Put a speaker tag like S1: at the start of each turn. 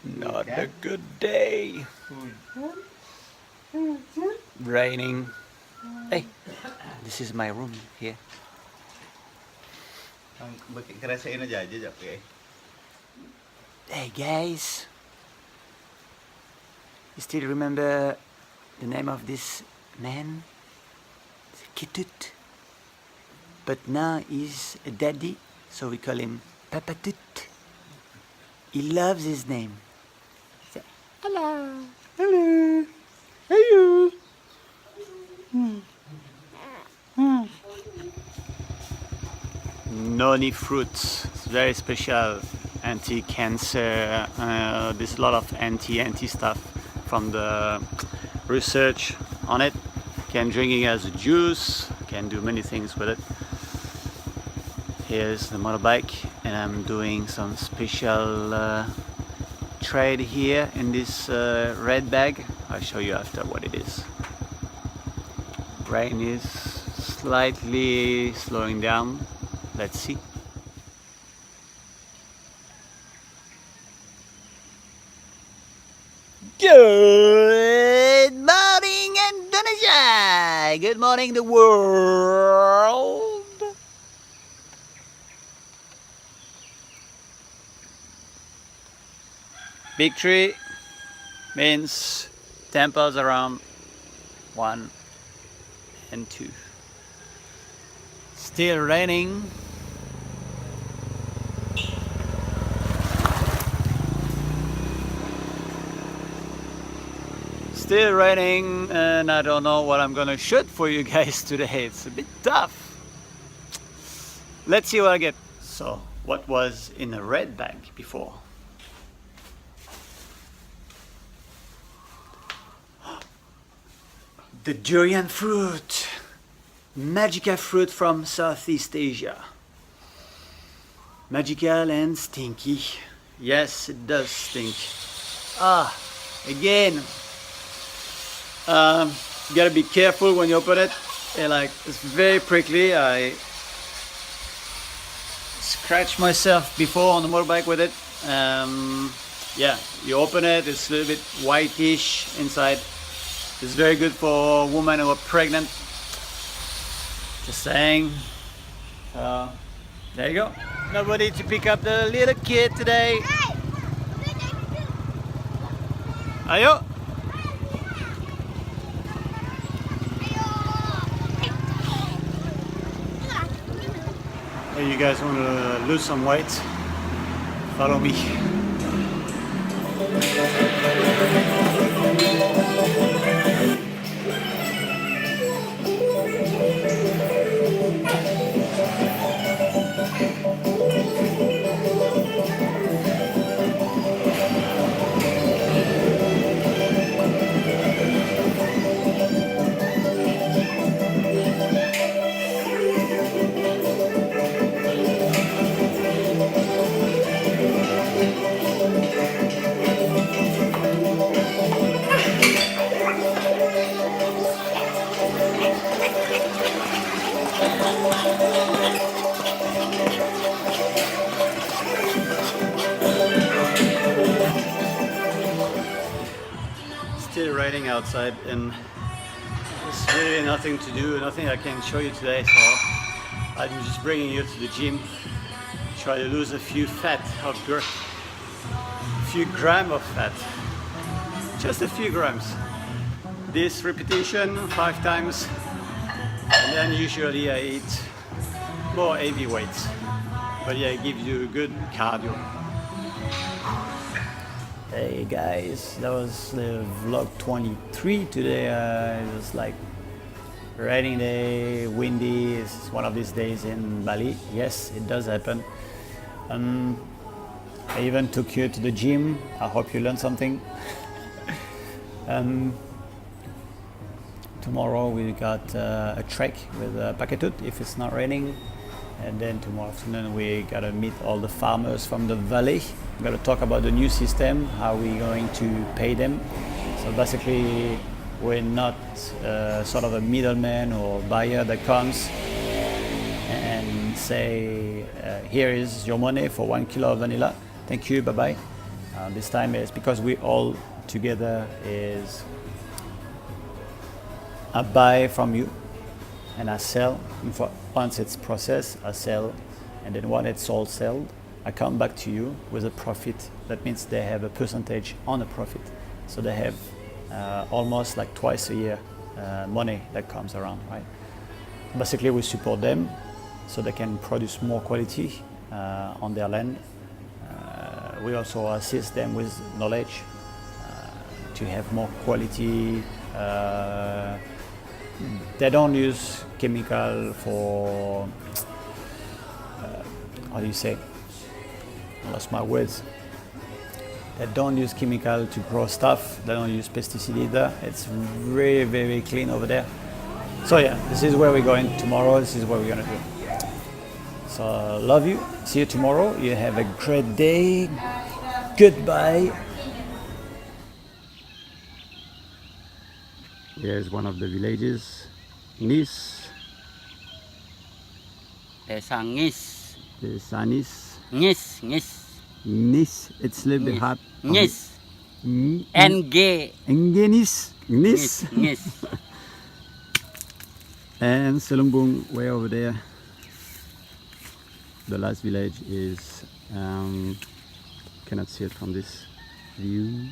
S1: Not a good day. Raining. Hey, this is my room here. Hey guys, you still remember the name of this man? It's Kitut. But now he's a daddy, so we call him Papa Tut. He loves his name. Say, hello. Hello. Hello. Noni fruits, it's very special, anti-cancer, there's a lot of anti stuff from the research on it. Can drink it as a juice, can do many things with it. Here's the motorbike, and I'm doing some special trade here in this red bag. I'll show you after what it is. Rain is slightly slowing down. Let's see. Good morning, Indonesia! Good morning, the world! Big tree means temples around 1 and 2. Still raining. Still raining, and I don't know what I'm gonna shoot for you guys today. It's a bit tough. Let's see what I get. So, what was in a red bag before? The durian fruit. Magical fruit from Southeast Asia. Magical and stinky. Yes, it does stink. Again. You gotta be careful when you open it. It's very prickly. I scratched myself before on the motorbike with it. Yeah, you open it, it's a little bit whitish inside. It's very good for women who are pregnant. Just saying. There you go. Nobody to pick up the little kid today. Ayo. Hey, you guys want to lose some weight? Follow me. Still raining outside, and there's really nothing to do, nothing I can show you today, so I'm just bringing you to the gym, try to lose a few grams of fat, just a few grams. This repetition 5 times, and then usually I eat more heavy weights, but yeah, it gives you good cardio. Hey guys, that was vlog 23 today. It was like raining day, windy. It's one of these days in Bali. Yes, it does happen. I even took you to the gym. I hope you learned something. Tomorrow we got a trek with Paketut if it's not raining. And then tomorrow afternoon we gotta meet all the farmers from the valley. We gotta talk about the new system, how we're going to pay them. So basically we're not sort of a middleman or buyer that comes
S2: and say, here is your money for 1 kilo of vanilla. Thank you, bye-bye. This time is because we all together is I buy from you and I sell. Once it's processed, I sell, and then when it's all sold, I come back to you with a profit. That means they have a percentage on the profit. So they have almost like twice a year money that comes around, right? Basically, we support them so they can produce more quality on their land. We also assist them with knowledge to have more quality. They don't use chemical for, how do you say? I lost my words. They don't use chemical to grow stuff. They don't use pesticide either. It's very, very clean over there. So yeah, this is where we're going tomorrow. This is what we're gonna do. So love you. See you tomorrow. You have a great day. Goodbye. Here's one of the villages. Nice.
S1: Desa Ngis.
S2: Desa Nice.
S1: Ngis. Ngis.
S2: Nice. It's a little bit hard.
S1: Ngis. NG.
S2: Nice. Nice.
S1: Ngis.
S2: And Selumbung way over there. The last village is, cannot see it from this view.